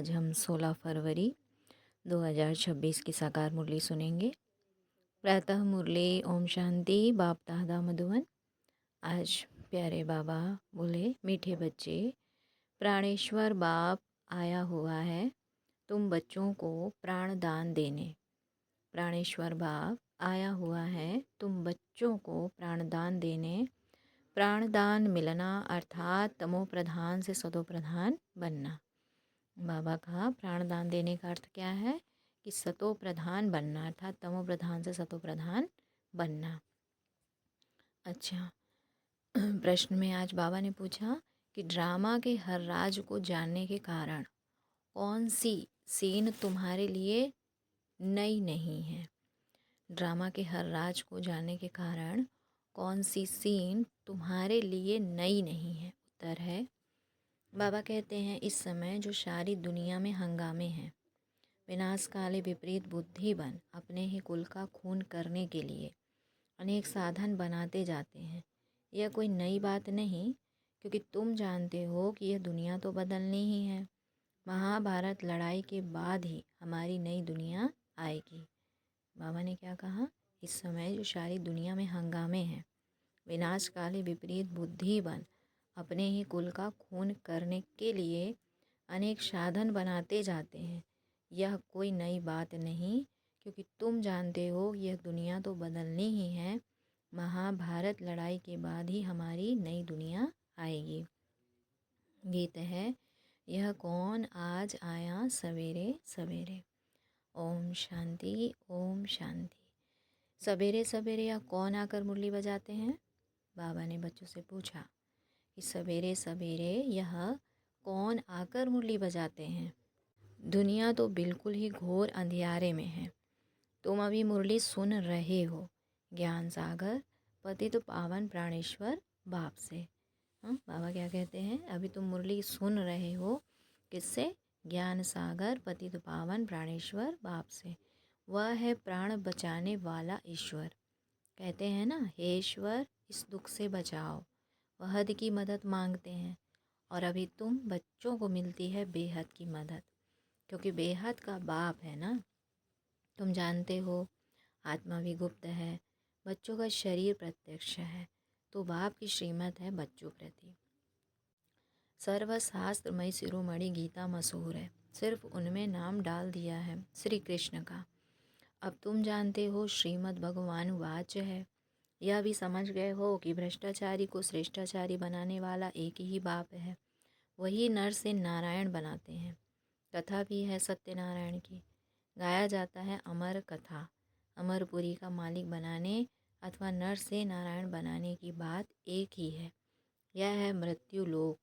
आज हम 16 फरवरी 2026 की साकार मुरली सुनेंगे। प्रातः मुरली ओम शांति बाप दादा मधुवन। आज प्यारे बाबा बोले, मीठे बच्चे, प्राणेश्वर बाप आया हुआ है तुम बच्चों को प्राण दान देने। प्राणेश्वर बाप आया हुआ है तुम बच्चों को प्राणदान देने। प्राणदान मिलना अर्थात तमो प्रधान से सतो प्रधान बनना। बाबा का प्राणदान देने का अर्थ क्या है कि सतो प्रधान बनना अर्थात तमो प्रधान से सतो प्रधान बनना। अच्छा, प्रश्न में आज बाबा ने पूछा कि ड्रामा के हर राज को जानने के कारण कौन सी सीन तुम्हारे लिए नई नहीं है। ड्रामा के हर राज को जानने के कारण कौन सी सीन तुम्हारे लिए नई नहीं है। उत्तर है, बाबा कहते हैं इस समय जो सारी दुनिया में हंगामे हैं, विनाश काले विपरीत बुद्धि बन अपने ही कुल का खून करने के लिए अनेक साधन बनाते जाते हैं। यह कोई नई बात नहीं, क्योंकि तुम जानते हो कि यह दुनिया तो बदलनी ही है। महाभारत लड़ाई के बाद ही हमारी नई दुनिया आएगी। बाबा ने क्या कहा, इस समय जो सारी दुनिया में हंगामे हैं, विनाश काले विपरीत बुद्धि बन अपने ही कुल का खून करने के लिए अनेक साधन बनाते जाते हैं। यह कोई नई बात नहीं, क्योंकि तुम जानते हो यह दुनिया तो बदलनी ही है। महाभारत लड़ाई के बाद ही हमारी नई दुनिया आएगी। गीत है, यह कौन आज आया सवेरे सवेरे। ओम शांति ओम शांति। सवेरे सवेरे यह कौन आकर मुरली बजाते हैं। बाबा ने बच्चों से पूछा कि सवेरे सवेरे यह कौन आकर मुरली बजाते हैं। दुनिया तो बिल्कुल ही घोर अंधियारे में है। तुम अभी मुरली सुन रहे हो ज्ञान सागर पतित पावन प्राणेश्वर बाप से। बाबा क्या कहते हैं, अभी तुम मुरली सुन रहे हो किससे, ज्ञान सागर पतित पावन प्राणेश्वर बाप से। वह है प्राण बचाने वाला ईश्वर। कहते हैं ना, हे ईश्वर इस दुख से बचाओ। वह हद की मदद मांगते हैं और अभी तुम बच्चों को मिलती है बेहद की मदद, क्योंकि बेहद का बाप है ना। तुम जानते हो आत्मा भी गुप्त है, बच्चों का शरीर प्रत्यक्ष है, तो बाप की श्रीमत है बच्चों प्रति। सर्वशास्त्रमय शिरोमणि गीता मशहूर है, सिर्फ उनमें नाम डाल दिया है श्री कृष्ण का। अब तुम जानते हो श्रीमद् भगवान वाच्य है। यह भी समझ गए हो कि भ्रष्टाचारी को श्रेष्ठाचारी बनाने वाला एक ही बाप है। वही नर से नारायण बनाते हैं। कथा भी है सत्यनारायण की, गाया जाता है अमर कथा। अमरपुरी का मालिक बनाने अथवा नर से नारायण बनाने की बात एक ही है। यह है मृत्यु लोक।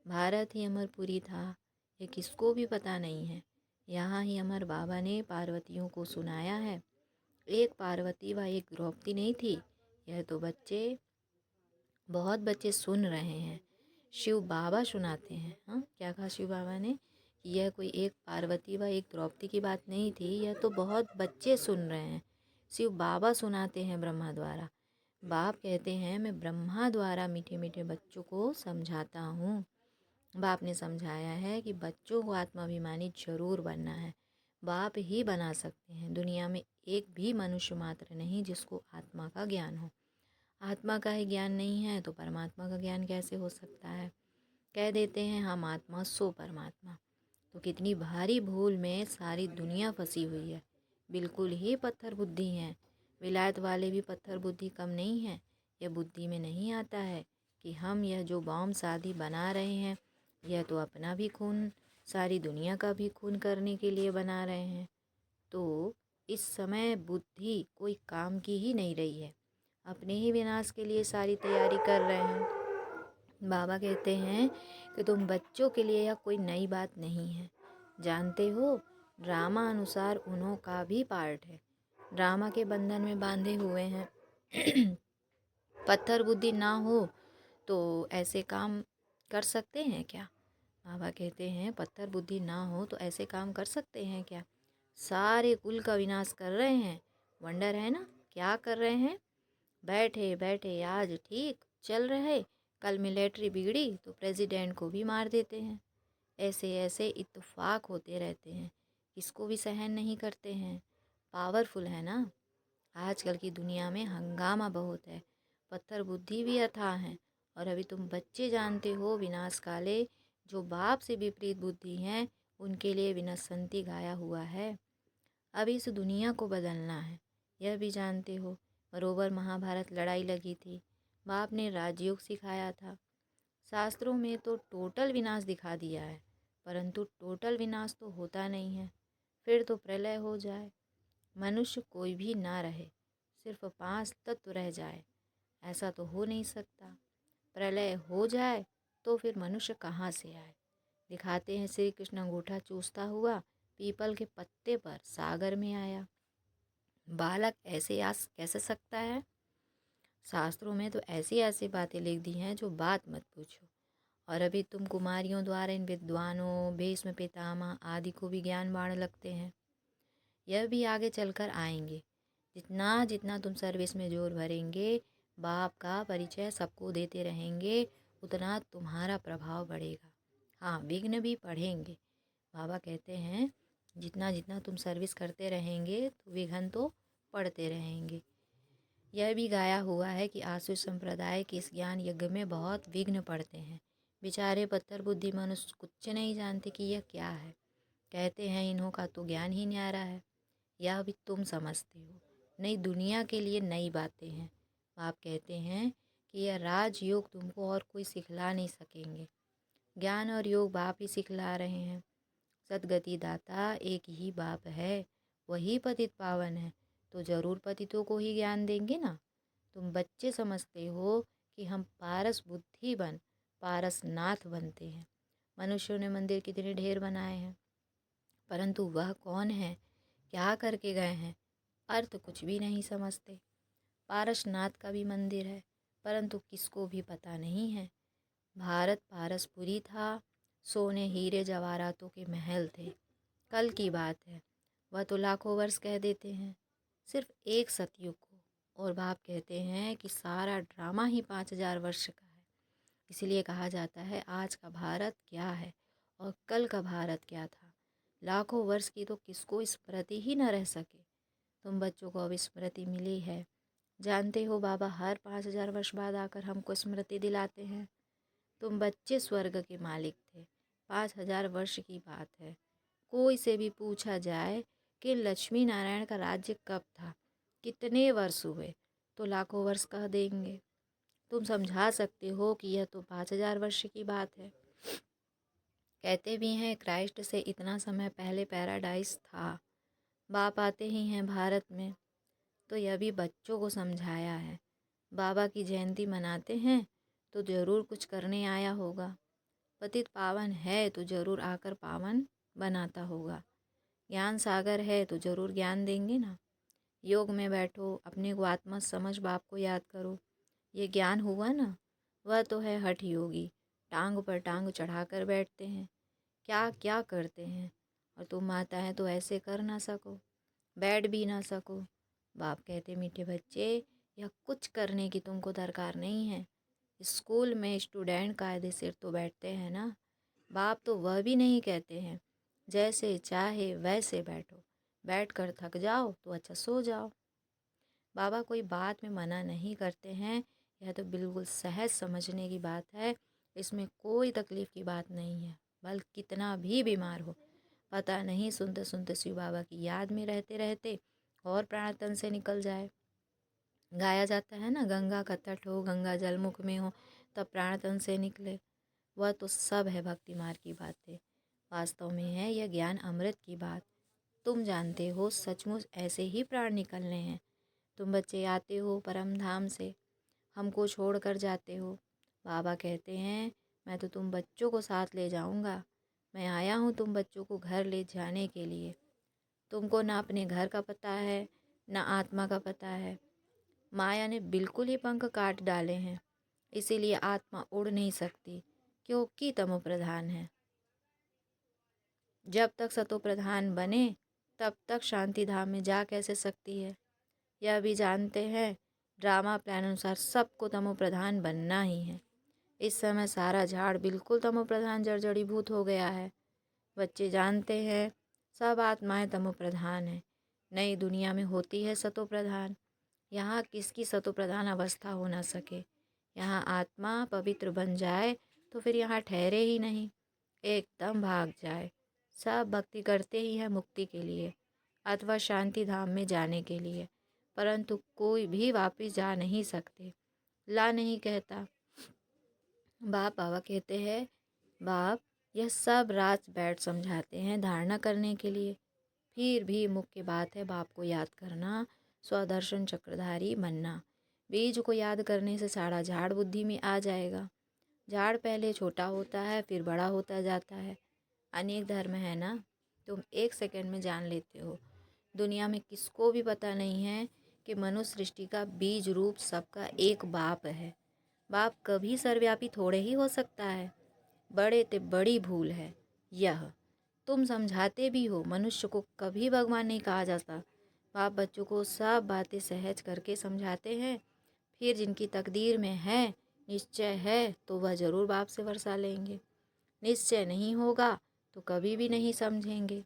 भारत ही अमरपुरी था, ये किसको भी पता नहीं है। यहाँ ही अमर बाबा ने पार्वतियों को सुनाया है। एक पार्वती व एक द्रौपदी नहीं थी। यह तो बहुत बच्चे सुन रहे हैं। शिव बाबा सुनाते हैं। क्या कहा शिव बाबा ने कि यह कोई एक पार्वती व एक द्रौपदी की बात नहीं थी, यह तो बहुत बच्चे सुन रहे हैं। शिव बाबा सुनाते हैं ब्रह्मा द्वारा। बाप कहते हैं मैं ब्रह्मा द्वारा मीठे मीठे बच्चों को समझाता हूँ। बाप ने समझाया है कि बच्चों को आत्माभिमानी जरूर बनना है। बाप ही बना सकते हैं। दुनिया में एक भी मनुष्य मात्र नहीं जिसको आत्मा का ज्ञान हो। आत्मा का ही ज्ञान नहीं है तो परमात्मा का ज्ञान कैसे हो सकता है। कह देते हैं हम आत्मा सो परमात्मा, तो कितनी भारी भूल में सारी दुनिया फंसी हुई है। बिल्कुल ही पत्थर बुद्धि हैं। विलायत वाले भी पत्थर बुद्धि कम नहीं है। यह बुद्धि में नहीं आता है कि हम यह जो बॉम्ब शादी बना रहे हैं, यह तो अपना भी खून, सारी दुनिया का भी खून करने के लिए बना रहे हैं। तो इस समय बुद्धि कोई काम की ही नहीं रही है, अपने ही विनाश के लिए सारी तैयारी कर रहे हैं। बाबा कहते हैं कि तुम बच्चों के लिए यह कोई नई बात नहीं है। जानते हो ड्रामा अनुसार उन्हों का भी पार्ट है। ड्रामा के बंधन में बांधे हुए हैं। पत्थर बुद्धि ना हो तो ऐसे काम कर सकते हैं क्या। बाबा कहते हैं पत्थर बुद्धि ना हो तो ऐसे काम कर सकते हैं क्या। सारे कुल का विनाश कर रहे हैं। वंडर है ना, क्या कर रहे हैं। बैठे बैठे आज ठीक चल रहे, कल मिलिट्री बिगड़ी तो प्रेसिडेंट को भी मार देते हैं। ऐसे ऐसे इत्तेफाक होते रहते हैं, किसको भी सहन नहीं करते हैं। पावरफुल है ना। आजकल की दुनिया में हंगामा बहुत है, पत्थर बुद्धि भी अथाह है। और अभी तुम बच्चे जानते हो विनाश काले, जो बाप से विपरीत बुद्धि हैं उनके लिए विनशंति गाया हुआ है। अब इस दुनिया को बदलना है, यह भी जानते हो। बरोबर महाभारत लड़ाई लगी थी, बाप ने राजयोग सिखाया था। शास्त्रों में तो टोटल विनाश दिखा दिया है, परंतु टोटल विनाश तो होता नहीं है। फिर तो प्रलय हो जाए, मनुष्य कोई भी ना रहे, सिर्फ 5 तत्व रह जाए, ऐसा तो हो नहीं सकता। प्रलय हो जाए तो फिर मनुष्य कहाँ से आए। दिखाते हैं श्री कृष्ण अंगूठा चूसता हुआ पीपल के पत्ते पर सागर में आया। बालक ऐसे आ कैसे सकता है। शास्त्रों में तो ऐसी ऐसी बातें लिख दी हैं जो बात मत पूछो। और अभी तुम कुमारियों द्वारा इन विद्वानों, भीष्म पितामह आदि को भी ज्ञान बाण लगते हैं। यह भी आगे चलकर आएंगे। जितना जितना तुम सर्विस में जोर भरेंगे, बाप का परिचय सबको देते रहेंगे, उतना तुम्हारा प्रभाव बढ़ेगा। हाँ, विघ्न भी पढ़ेंगे। बाबा कहते हैं जितना जितना तुम सर्विस करते रहेंगे तो विघ्न तो पढ़ते रहेंगे। यह भी गाया हुआ है कि आसुर संप्रदाय के इस ज्ञान यज्ञ में बहुत विघ्न पड़ते हैं। बेचारे पत्थर बुद्धि मनुष्य कुछ नहीं जानते कि यह क्या है। कहते हैं इन्हों का तो ज्ञान ही न्यारा है। यह भी तुम समझते हो, नई दुनिया के लिए नई बातें हैं। आप कहते हैं कि यह राजयोग तुमको और कोई सिखला नहीं सकेंगे। ज्ञान और योग बाप ही सिखला रहे हैं। सदगति दाता एक ही बाप है, वही पतित पावन है, तो जरूर पतितों को ही ज्ञान देंगे ना। तुम बच्चे समझते हो कि हम पारस बुद्धि बन पारस नाथ बनते हैं। मनुष्यों ने मंदिर कितने ढेर बनाए हैं, परंतु वह कौन है, क्या करके गए हैं, अर्थ कुछ भी नहीं समझते। पारसनाथ का भी मंदिर है, परंतु किसको भी पता नहीं है। भारत पारसपुरी था, सोने हीरे जवाहरातों के महल थे। कल की बात है, वह तो लाखों वर्ष कह देते हैं, सिर्फ एक सतयुग को। और बाप कहते हैं कि सारा ड्रामा ही 5,000 वर्ष का है। इसलिए कहा जाता है आज का भारत क्या है और कल का भारत क्या था। लाखों वर्ष की तो किसको स्मृति ही न रह सके। तुम बच्चों को अब स्मृति मिली है। जानते हो बाबा हर 5,000 वर्ष बाद आकर हमको स्मृति दिलाते हैं। तुम बच्चे स्वर्ग के मालिक थे। 5,000 वर्ष की बात है। कोई से भी पूछा जाए कि लक्ष्मी नारायण का राज्य कब था, कितने वर्ष हुए, तो लाखों वर्ष कह देंगे। तुम समझा सकते हो कि यह तो 5,000 वर्ष की बात है। कहते भी हैं क्राइस्ट से इतना समय पहले पैराडाइज था। बाप आते ही हैं भारत में, तो यह भी बच्चों को समझाया है। बाबा की जयंती मनाते हैं तो ज़रूर कुछ करने आया होगा। पतित पावन है तो ज़रूर आकर पावन बनाता होगा। ज्ञान सागर है तो ज़रूर ज्ञान देंगे ना। योग में बैठो, अपने को आत्मा समझ बाप को याद करो। ये ज्ञान हुआ ना, वह तो है हठ योगी। टांग पर टांग चढ़ाकर बैठते हैं, क्या क्या करते हैं। और तुम माता है तो ऐसे कर ना सको, बैठ भी ना सको। बाप कहते मीठे बच्चे, यह कुछ करने की तुमको दरकार नहीं है। स्कूल में स्टूडेंट कायदे से तो बैठते हैं ना। बाप तो वह भी नहीं कहते हैं, जैसे चाहे वैसे बैठो, बैठ कर थक जाओ तो अच्छा सो जाओ। बाबा कोई बात में मना नहीं करते हैं। यह तो बिल्कुल सहज समझने की बात है, इसमें कोई तकलीफ़ की बात नहीं है। बल्कि कितना भी बीमार हो, पता नहीं सुनते सुनते शिव बाबा की याद में रहते रहते और प्राण तन से निकल जाए। गाया जाता है ना, गंगा का तट हो, गंगा जल मुख में हो, तब प्राण तन से निकले। वह तो सब है भक्ति मार्ग की बातें। वास्तव में है यह ज्ञान अमृत की बात। तुम जानते हो सचमुच ऐसे ही प्राण निकलने हैं। तुम बच्चे आते हो परम धाम से, हमको छोड़ कर जाते हो। बाबा कहते हैं मैं तो तुम बच्चों को साथ ले जाऊंगा। मैं आया हूँ तुम बच्चों को घर ले जाने के लिए। तुमको ना अपने घर का पता है, ना आत्मा का पता है। माया ने बिल्कुल ही पंख काट डाले हैं, इसीलिए आत्मा उड़ नहीं सकती, क्योंकि तमो प्रधान है। जब तक सतो प्रधान बने तब तक शांति धाम में जा कैसे सकती है। यह भी जानते हैं ड्रामा प्लान अनुसार सबको तमो प्रधान बनना ही है। इस समय सारा झाड़ बिल्कुल तमो प्रधान जर्जरीभूत हो गया है। बच्चे जानते हैं सब आत्माएं तमो प्रधान हैं। नई दुनिया में होती है सतो प्रधान। यहाँ किसकी सतो प्रधान अवस्था हो ना सके। यहाँ आत्मा पवित्र बन जाए तो फिर यहाँ ठहरे ही नहीं, एकदम भाग जाए। सब भक्ति करते ही हैं मुक्ति के लिए अथवा शांति धाम में जाने के लिए, परंतु कोई भी वापस जा नहीं सकते। ला नहीं कहता। बाबा कहते हैं, बाप यह सब रात बैठ समझाते हैं धारणा करने के लिए। फिर भी मुख्य बात है बाप को याद करना, स्वदर्शन चक्रधारी बनना। बीज को याद करने से सारा झाड़ बुद्धि में आ जाएगा। झाड़ पहले छोटा होता है फिर बड़ा होता जाता है। अनेक धर्म है ना, तुम 1 सेकंड में जान लेते हो। दुनिया में किसको भी पता नहीं है कि मनुष्य सृष्टि का बीज रूप सबका एक बाप है। बाप कभी सर्वव्यापी थोड़े ही हो सकता है। बड़े ते बड़ी भूल है यह। तुम समझाते भी हो, मनुष्य को कभी भगवान नहीं कहा जाता। बाप बच्चों को सब बातें सहज करके समझाते हैं। फिर जिनकी तकदीर में है, निश्चय है, तो वह जरूर बाप से वर्षा लेंगे। निश्चय नहीं होगा तो कभी भी नहीं समझेंगे।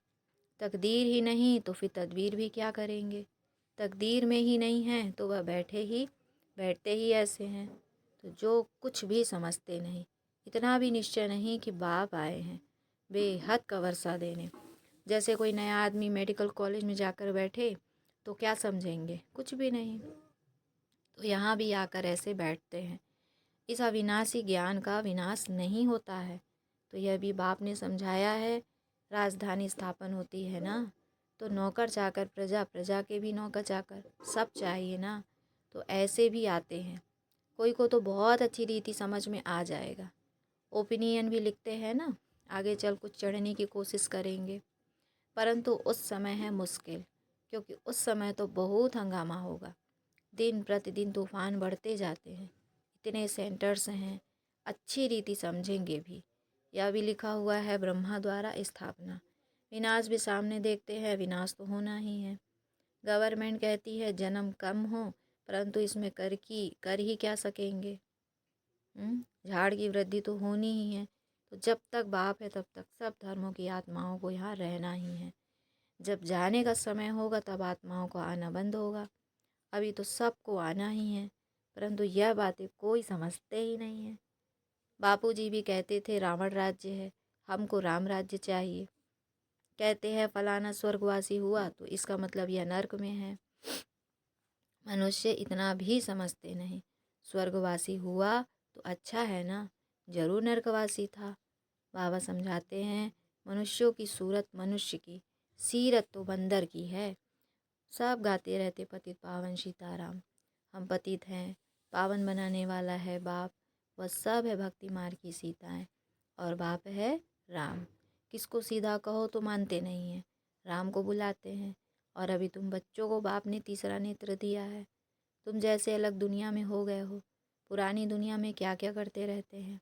तकदीर ही नहीं तो फिर तदबीर भी क्या करेंगे। तकदीर में ही नहीं है तो वह बैठते ही ऐसे हैं। तो जो कुछ भी समझते नहीं, इतना भी निश्चय नहीं कि बाप आए हैं बेहद का वर्षा देने। जैसे कोई नया आदमी मेडिकल कॉलेज में जाकर बैठे तो क्या समझेंगे, कुछ भी नहीं। तो यहाँ भी आकर ऐसे बैठते हैं। इस अविनाशी ज्ञान का विनाश नहीं होता है। तो यह भी बाप ने समझाया है। राजधानी स्थापन होती है ना, तो नौकर चाकर प्रजा, प्रजा के भी नौकर चाकर, सब चाहिए ना। तो ऐसे भी आते हैं। कोई को तो बहुत अच्छी रीति समझ में आ जाएगा। ओपिनियन भी लिखते हैं ना, आगे चल कुछ चढ़ने की कोशिश करेंगे, परंतु उस समय है मुश्किल, क्योंकि उस समय तो बहुत हंगामा होगा। दिन प्रतिदिन तूफान बढ़ते जाते हैं। इतने सेंटर्स हैं, अच्छी रीति समझेंगे भी। यह भी लिखा हुआ है ब्रह्मा द्वारा स्थापना। विनाश भी सामने देखते हैं, विनाश तो होना ही है। गवर्नमेंट कहती है जन्म कम हो, परंतु इसमें कर ही क्या सकेंगे। झाड़ की वृद्धि तो होनी ही है। तो जब तक बाप है तब तक सब धर्मों की आत्माओं को यहाँ रहना ही है। जब जाने का समय होगा तब आत्माओं को आना बंद होगा। अभी तो सबको आना ही है, परंतु यह बातें कोई समझते ही नहीं है। बापूजी भी कहते थे रावण राज्य है, हमको राम राज्य चाहिए। कहते हैं फलाना स्वर्गवासी हुआ तो इसका मतलब यह नर्क में है। मनुष्य इतना भी समझते नहीं। स्वर्गवासी हुआ तो अच्छा है ना, जरूर नर्कवासी था। बाबा समझाते हैं मनुष्यों की सूरत मनुष्य की, सीरत तो बंदर की है। सब गाते रहते पतित पावन सीताराम। हम पतित हैं, पावन बनाने वाला है बाप। वह सब है भक्ति मार्ग की सीताएं, और बाप है राम। किसको सीधा कहो तो मानते नहीं हैं, राम को बुलाते हैं। और अभी तुम बच्चों को बाप ने तीसरा नेत्र दिया है। तुम जैसे अलग दुनिया में हो गए हो, पुरानी दुनिया में क्या क्या करते रहते हैं,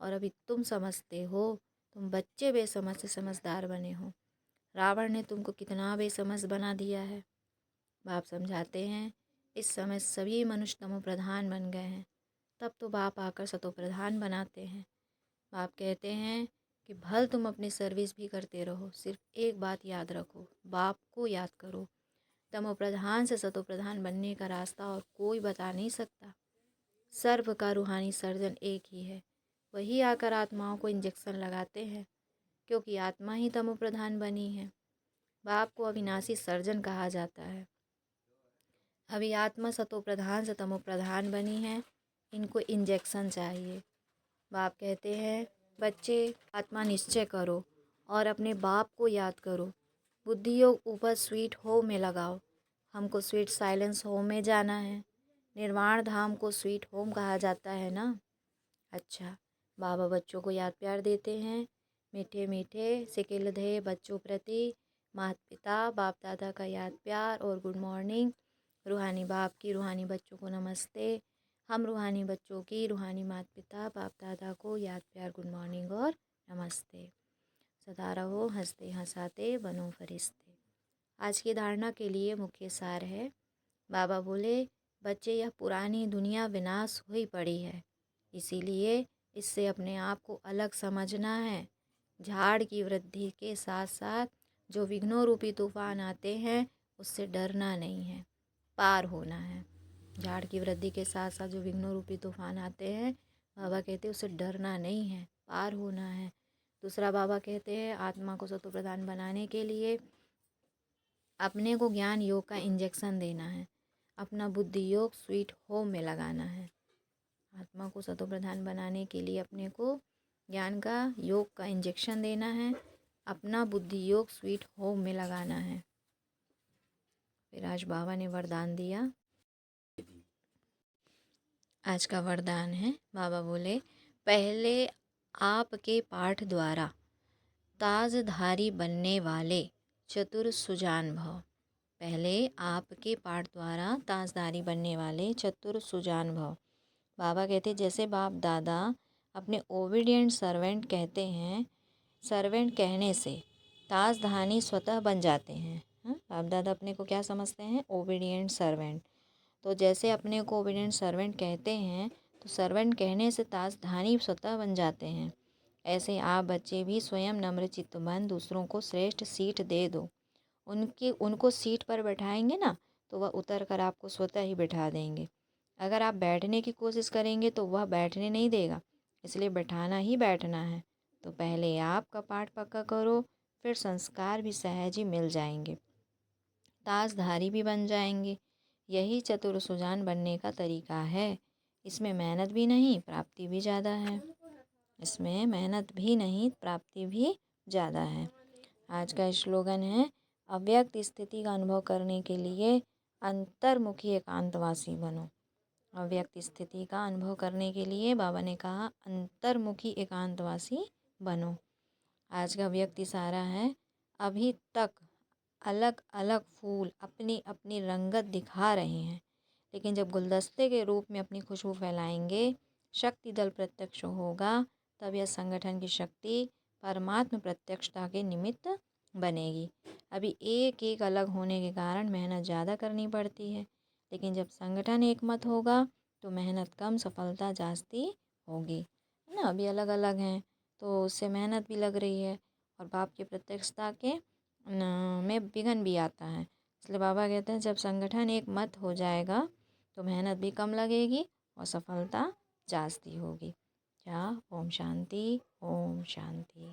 और अभी तुम समझते हो। तुम बच्चे बेसमझ से समझदार बने हो। रावण ने तुमको कितना बेसमझ बना दिया है। बाप समझाते हैं इस समय सभी मनुष्य तमो प्रधान बन गए हैं, तब तो बाप आकर सतो प्रधान बनाते हैं। बाप कहते हैं कि भल तुम अपनी सर्विस भी करते रहो, सिर्फ एक बात याद रखो, बाप को याद करो। तमो प्रधान से सतो प्रधान बनने का रास्ता और कोई बता नहीं सकता। सर्व का रूहानी सर्जन एक ही है, वही आकर आत्माओं को इंजेक्शन लगाते हैं, क्योंकि आत्मा ही तमो प्रधान बनी है। बाप को अविनाशी सर्जन कहा जाता है। अभी आत्मा सतो प्रधान से तमो प्रधान बनी है, इनको इंजेक्शन चाहिए। बाप कहते हैं बच्चे आत्मा निश्चय करो और अपने बाप को याद करो। बुद्धि योग ऊपर स्वीट होम में लगाओ। हमको स्वीट साइलेंस होम में जाना है। निर्वाण धाम को स्वीट होम कहा जाता है ना। अच्छा, बाबा बच्चों को याद प्यार देते हैं। मीठे मीठे सिकिलधे बच्चों प्रति माता पिता बाप दादा का याद प्यार और गुड मॉर्निंग। रूहानी बाप की रूहानी बच्चों को नमस्ते। हम रूहानी बच्चों की रूहानी माता पिता बाप दादा को याद प्यार गुड मॉर्निंग और नमस्ते। सदा रहो हंसते हंसाते बनो फरिश्ते। आज की धारणा के लिए मुख्य सार है। बाबा बोले बच्चे यह पुरानी दुनिया विनाश हुई पड़ी है, इसीलिए इससे अपने आप को अलग समझना है। झाड़ की वृद्धि के साथ साथ जो विघ्नों रूपी तूफान आते हैं उससे डरना नहीं है, पार होना है। झाड़ की वृद्धि के साथ साथ जो विघ्नों रूपी तूफान आते हैं, बाबा कहते हैं उससे डरना नहीं है, पार होना है। दूसरा बाबा कहते हैं आत्मा को सत्व प्रधान बनाने के लिए अपने को ज्ञान योग का इंजेक्शन देना है, अपना बुद्धि योग स्वीट होम में लगाना है। आत्मा को सत्व प्रधान बनाने के लिए अपने को ज्ञान का योग का इंजेक्शन देना है, अपना बुद्धि योग स्वीट होम में लगाना है। फिर आज बाबा ने वरदान दिया। आज का वरदान है, बाबा बोले पहले आपके पाठ द्वारा ताजधारी बनने वाले चतुर सुजान भव। पहले आपके पाठ द्वारा ताजधारी बनने वाले चतुर सुजान भव। बाबा कहते जैसे बाप दादा अपने ओबीडियंट सर्वेंट कहते हैं, सर्वेंट कहने से ताजधानी स्वतः बन जाते हैं। बाप दादा अपने को क्या समझते हैं? Obedient servant. तो जैसे अपने को ओबीडियंट सर्वेंट कहते हैं तो सर्वेंट कहने से ताजधानी स्वतः बन जाते हैं। ऐसे आप बच्चे भी स्वयं नम्र चित्त बन दूसरों को श्रेष्ठ सीट दे दो। उनको सीट पर बैठाएंगे ना तो वह उतर कर आपको स्वतः ही बैठा देंगे। अगर आप बैठने की कोशिश करेंगे तो वह बैठने नहीं देगा, इसलिए बैठाना ही बैठना है। तो पहले आप का पाठ पक्का करो, फिर संस्कार भी सहज ही मिल जाएंगे, ताजधारी भी बन जाएंगे। यही चतुर सुजान बनने का तरीका है। इसमें मेहनत भी नहीं, प्राप्ति भी ज़्यादा है। इसमें मेहनत भी नहीं, प्राप्ति भी ज़्यादा है। आज का स्लोगन है, अव्यक्त स्थिति का अनुभव करने के लिए अंतर्मुखी एकांतवासी बनो। अव्यक्त स्थिति का अनुभव करने के लिए बाबा ने कहा अंतर्मुखी एकांतवासी बनो। आज का व्यक्ति सारा है, अभी तक अलग अलग फूल अपनी अपनी रंगत दिखा रहे हैं, लेकिन जब गुलदस्ते के रूप में अपनी खुशबू फैलाएंगे, शक्ति दल प्रत्यक्ष होगा, तब यह संगठन की शक्ति परमात्म प्रत्यक्षता के निमित्त बनेगी। अभी एक एक अलग होने के कारण मेहनत ज़्यादा करनी पड़ती है, लेकिन जब संगठन एक मत होगा तो मेहनत कम, सफलता जास्ती होगी, है ना। अभी अलग अलग हैं तो उससे मेहनत भी लग रही है और बाप की प्रत्यक्षता के में विघन भी आता है। इसलिए बाबा कहते हैं जब संगठन एक मत हो जाएगा तो मेहनत भी कम लगेगी और सफलता जास्ती होगी। क्या? ओम शांति, ओम शांति।